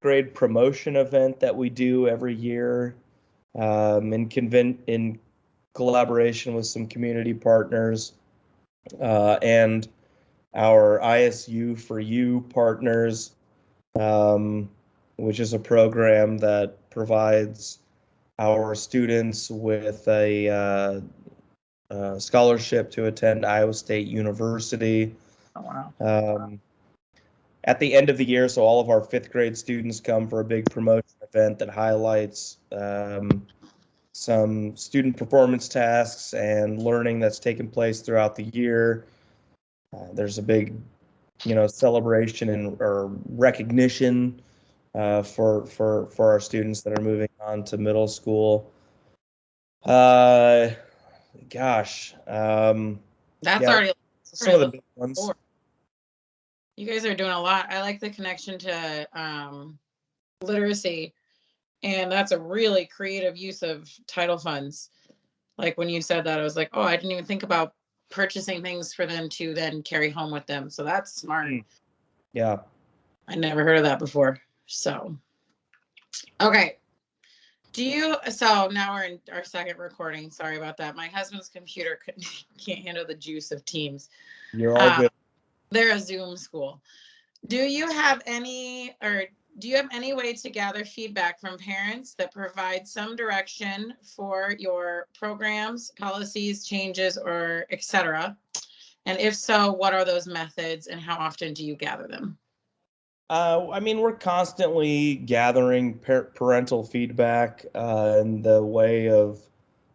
grade promotion event that we do every year in collaboration with some community partners and our ISU for You partners, which is a program that provides our students with a scholarship to attend Iowa State University. Oh, wow. At the end of the year, so all of our 5th grade students come for a big promotion event that highlights some student performance tasks and learning that's taken place throughout the year. There's a big, celebration or recognition for our students that are moving on to middle school. Gosh, That's yeah, already some of the big ones. You guys are doing a lot. I like the connection to literacy, and that's a really creative use of title funds. Like when you said that, I was like, oh, I didn't even think about purchasing things for them to then carry home with them. So that's smart. Yeah. I never heard of that before. So, okay. So now we're in our second recording. Sorry about that. My husband's computer can't handle the juice of Teams. You're all good. They're a Zoom school. Do you have any way to gather feedback from parents that provide some direction for your programs, policies, changes, or etc.? And if so, what are those methods and how often do you gather them? We're constantly gathering parental feedback in the way of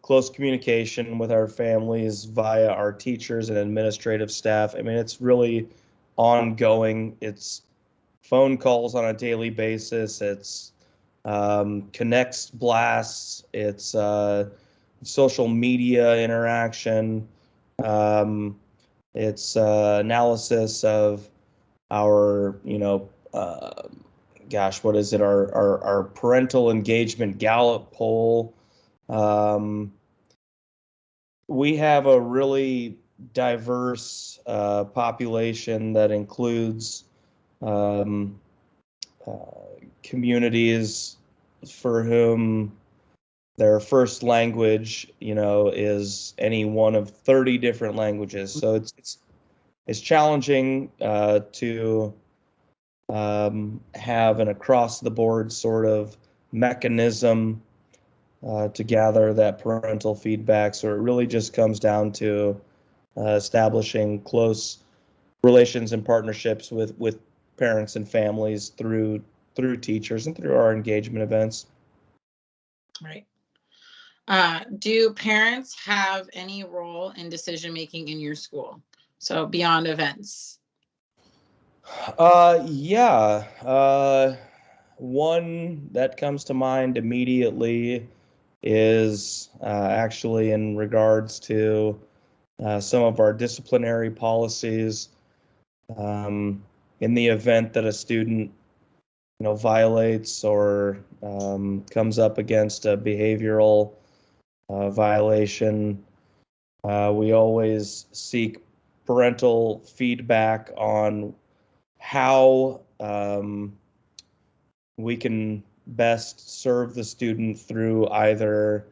close communication with our families via our teachers and administrative staff. It's really ongoing. It's phone calls on a daily basis. It's connects blasts. It's social media interaction. It's analysis of our, what is it? Our parental engagement Gallup poll. We have a really diverse population that includes communities for whom their first language, is any one of 30 different languages. So it's challenging to have an across-the-board sort of mechanism to gather that parental feedback. So it really just comes down to establishing close relations and partnerships with parents and families through teachers and through our engagement events. Right. Do parents have any role in decision making in your school? So beyond events. Yeah. One that comes to mind immediately is actually in regards to some of our disciplinary policies. In the event that a student, violates or comes up against a behavioral violation, we always seek parental feedback on how we can best serve the student through either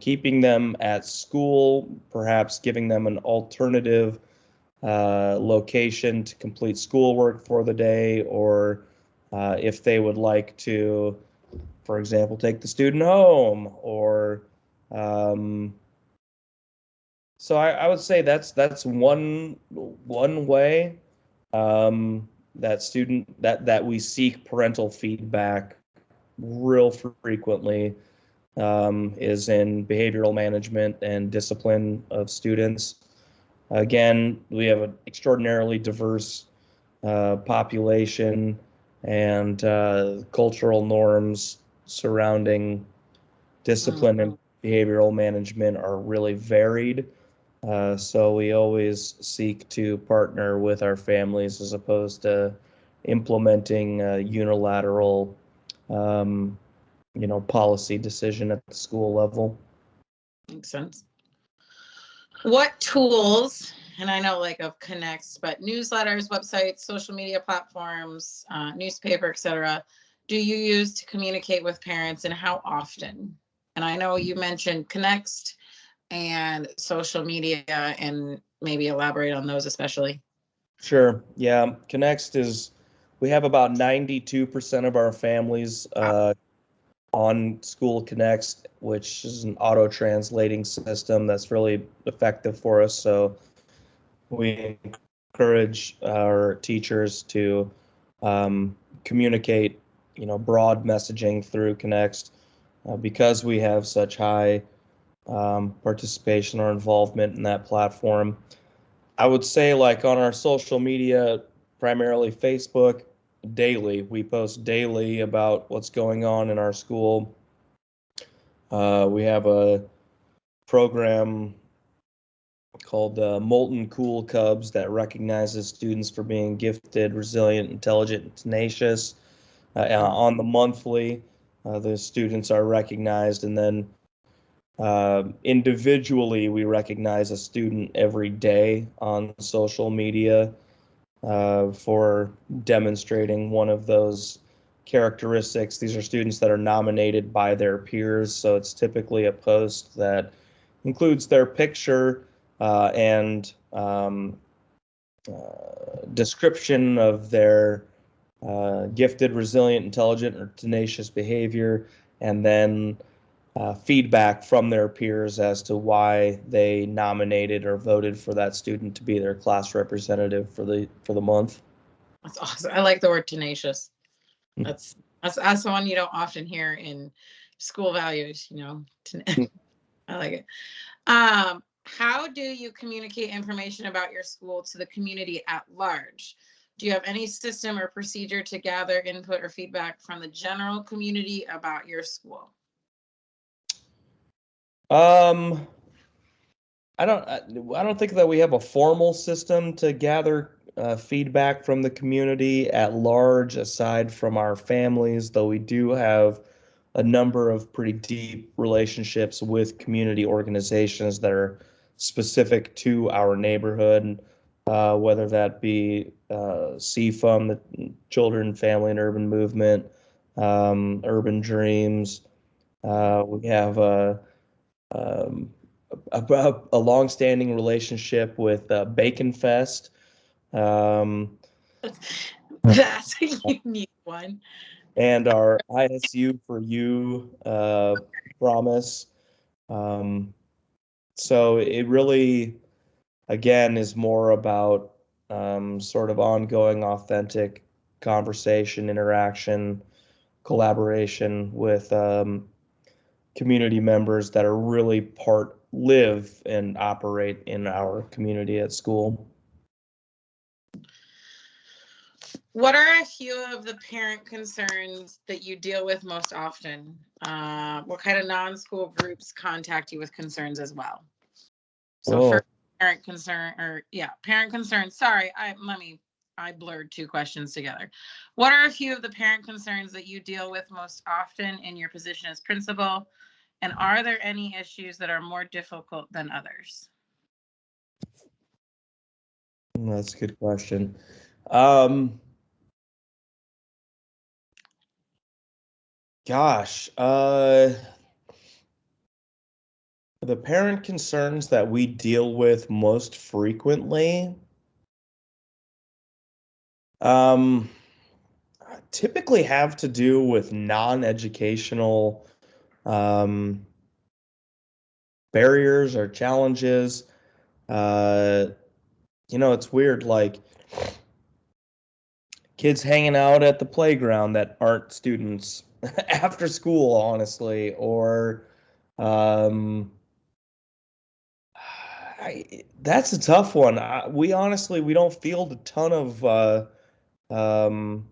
keeping them at school, perhaps giving them an alternative location to complete schoolwork for the day, or if they would like to, for example, take the student home, or so I would say that's one way that we seek parental feedback real frequently is in behavioral management and discipline of students. Again, we have an extraordinarily diverse population, and cultural norms surrounding discipline and behavioral management are really varied. So we always seek to partner with our families as opposed to implementing a unilateral, policy decision at the school level. Makes sense. What tools and I know like of Connects, but newsletters, websites, social media platforms, newspaper, etc., do you use to communicate with parents, and how often? And I know you mentioned Connects and social media, and maybe elaborate on those especially. Sure. Yeah. Connects is, we have about 92% of our families on School Connects, which is an auto translating system that's really effective for us. So we encourage our teachers to communicate, broad messaging through Connects because we have such high participation or involvement in that platform. I would say, like on our social media, primarily Facebook, daily. We post daily about what's going on in our school. We have a program called Molten Cool Cubs that recognizes students for being gifted, resilient, intelligent, and tenacious. On the monthly, the students are recognized, and then individually, we recognize a student every day on social media for demonstrating one of those characteristics. These are students that are nominated by their peers, so it's typically a post that includes their picture and description of their gifted, resilient, intelligent, or tenacious behavior, and then feedback from their peers as to why they nominated or voted for that student to be their class representative for the month. That's awesome. I like the word tenacious. That's one you don't often hear in school values. I like it. How do you communicate information about your school to the community at large? Do you have any system or procedure to gather input or feedback from the general community about your school? Um, I don't think that we have a formal system to gather feedback from the community at large, aside from our families, though we do have a number of pretty deep relationships with community organizations that are specific to our neighborhood, whether that be CFUM, the Children, Family, and Urban Movement, Urban Dreams. We have um, a long-standing relationship with Bacon Fest. Um, That's a unique one. and our ISU for You promise. Um, so it really, again, is more about sort of ongoing, authentic conversation, interaction, collaboration with community members that are really live and operate in our community at school. What are a few of the parent concerns that you deal with most often? What kind of non-school groups contact you with concerns as well? So Oh, for parent concern, parent concerns. Sorry, I blurred two questions together. What are a few of the parent concerns that you deal with most often in your position as principal? And are there any issues that are more difficult than others? that's a good question. Um, Gosh, the parent concerns that we deal with most frequently, um, typically have to do with non-educational um, barriers or challenges. Uh, it's weird, like kids hanging out at the playground that aren't students after school, honestly, or um, that's a tough one. We honestly, we don't field a ton of um,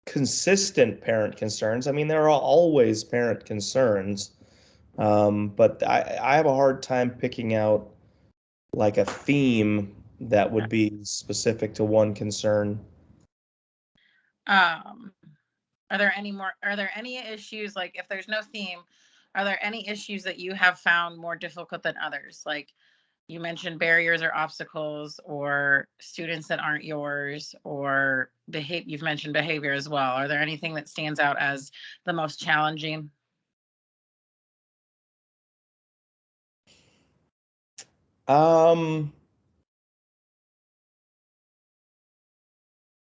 consistent parent concerns. I mean, there are always parent concerns, but I have a hard time picking out like a theme that would be specific to one concern. Um, are there any issues, like if there's no theme, are there any issues that you have found more difficult than others? Like You mentioned barriers or obstacles or students that aren't yours, or you've mentioned behavior as well. Are there anything that stands out as the most challenging? Um,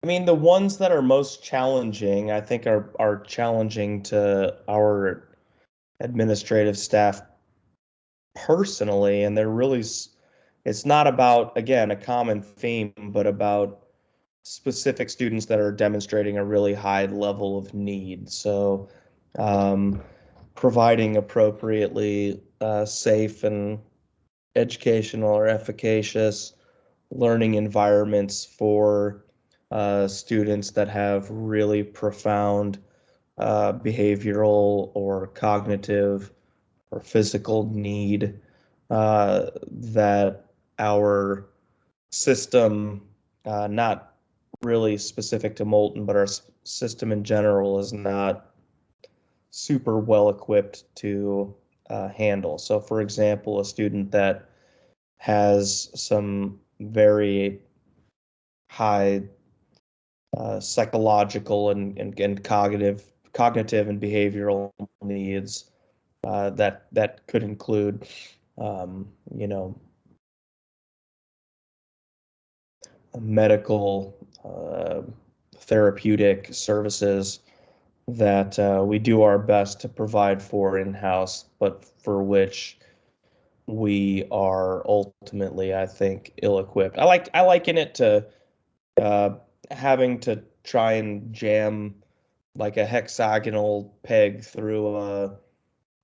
I mean, the ones that are most challenging, I think are challenging to our administrative staff personally, and they're really it's not about, again, a common theme, but about specific students that are demonstrating a really high level of need. So, um, providing appropriately safe and educational or efficacious learning environments for students that have really profound behavioral or cognitive or physical need that our system, not really specific to Molten, but our system in general is not super well equipped to handle. So, for example, a student that has some very high psychological and cognitive and behavioral needs that could include, you know, medical, therapeutic services that we do our best to provide for in-house, but for which we are ultimately, I think, ill-equipped. I liken it to uh, having to try and jam like a hexagonal peg through a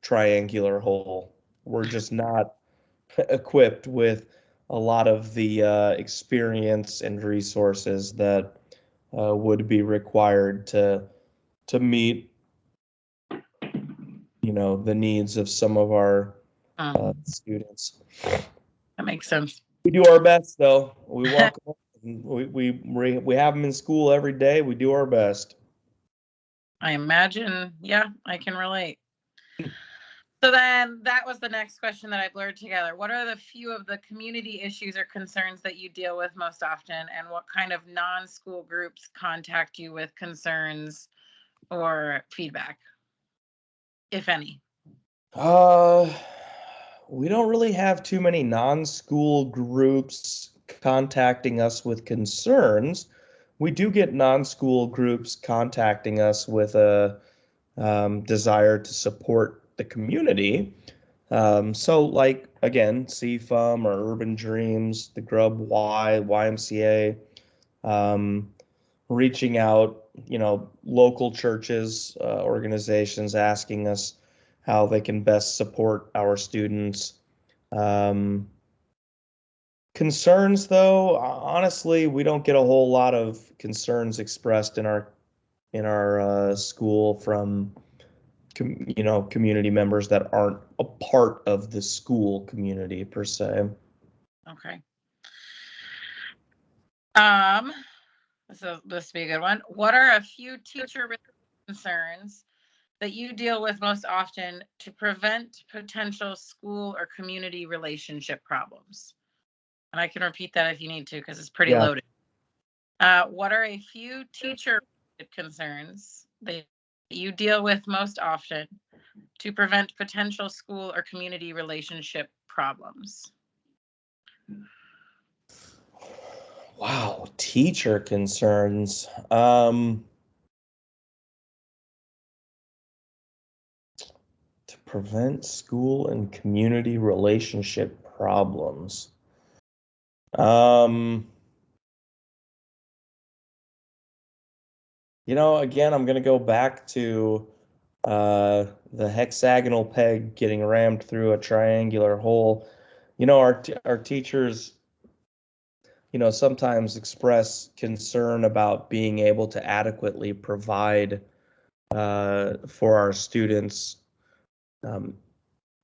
triangular hole. We're just not equipped with a lot of the experience and resources that would be required to meet, the needs of some of our students. That makes sense. We do our best, though. We walk. We have them in school every day. We do our best. I imagine, yeah, I can relate. So then that was the next question that I blurred together. What are the few of the community issues or concerns that you deal with most often, and what kind of non-school groups contact you with concerns or feedback, if any? Uh, we don't really have too many non-school groups contacting us with concerns. We do get non-school groups contacting us with a desire to support the community. So, like, again, CFUM or Urban Dreams, the Grub Y, YMCA, um, reaching out, local churches, organizations asking us how they can best support our students. Um, Concerns, though, honestly, we don't get a whole lot of concerns expressed in our school from community members that aren't a part of the school community per se. Okay. So this will be a good one. What are a few teacher concerns that you deal with most often to prevent potential school or community relationship problems? And I can repeat that if you need to, because it's pretty Yeah. loaded. What are a few teacher concerns that you deal with most often to prevent potential school or community relationship problems? Wow, teacher concerns. To prevent school and community relationship problems. Um, again, I'm gonna go back to the hexagonal peg getting rammed through a triangular hole. Our teachers, sometimes express concern about being able to adequately provide for our students' um,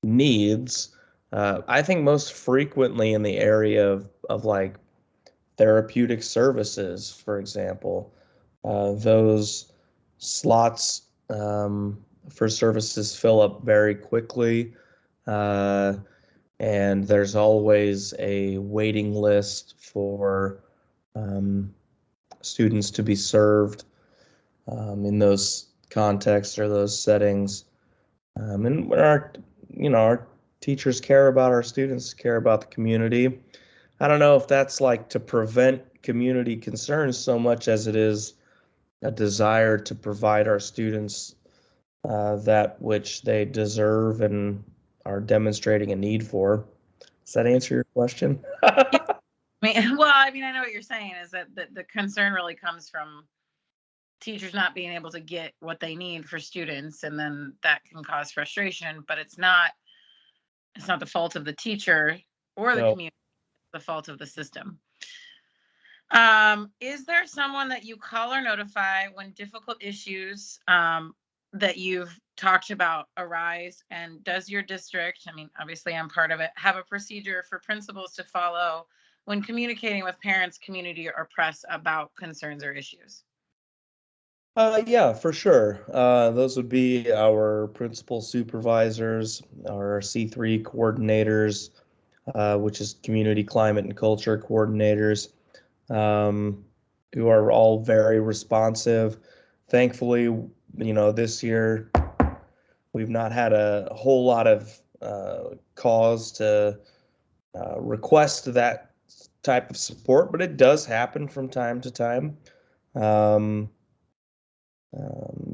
needs. I think most frequently in the area of like therapeutic services, for example, those slots for services fill up very quickly. Uh, and there's always a waiting list for um, students to be served in those contexts or those settings. And when our teachers care about our students, care about the community. I don't know if that's like to prevent community concerns so much as it is a desire to provide our students that which they deserve and are demonstrating a need for. Does that answer your question? Yeah, well, I mean, I know what you're saying is that the concern really comes from teachers not being able to get what they need for students, and then that can cause frustration, but it's not the fault of the teacher or the No. community, it's the fault of the system. Is there someone that you call or notify when difficult issues that you've talked about arise? And does your district, I mean, obviously I'm part of it, have a procedure for principals to follow when communicating with parents, community, or press about concerns or issues? Yeah, for sure. Those would be our principal supervisors, our C3 coordinators, which is community climate and culture coordinators, um, who are all very responsive. Thankfully, this year we've not had a whole lot of cause to request that type of support, but it does happen from time to time. Um,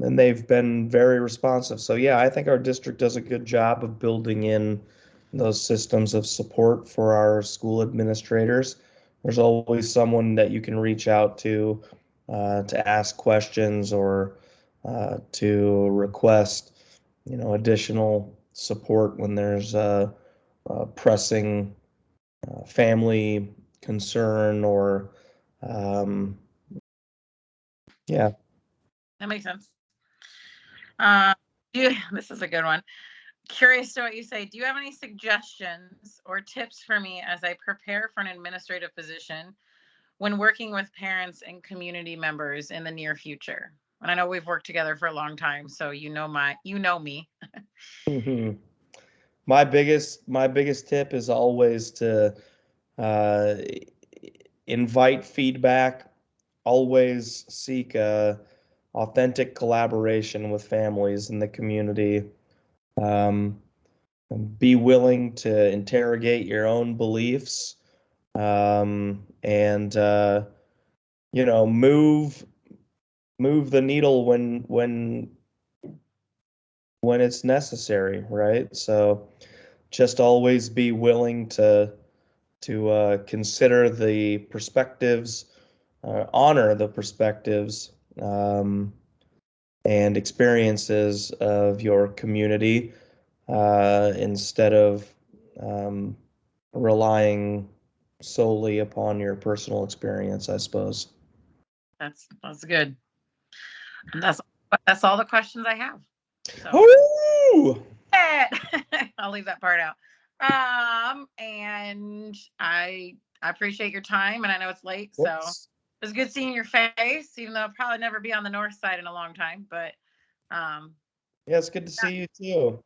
and they've been very responsive. So yeah, I think our district does a good job of building in those systems of support for our school administrators. There's always someone that you can reach out to ask questions or to request, additional support when there's a pressing family concern or um, yeah. That makes sense. This is a good one. Curious to what you say. Do you have any suggestions or tips for me as I prepare for an administrative position when working with parents and community members in the near future? And I know we've worked together for a long time, so you know me. My biggest tip is always to uh, invite feedback, always seek authentic collaboration with families in the community. Um, be willing to interrogate your own beliefs, and move the needle when it's necessary, right? So just always be willing to consider the perspectives, honor the perspectives and experiences of your community instead of um, relying solely upon your personal experience, I suppose. That's good. And that's all the questions I have. So Woo! I'll leave that part out. And I appreciate your time, and I know it's late, so Whoops. it was good seeing your face, even though I'll probably never be on the north side in a long time. But Yeah, it's good to see you too.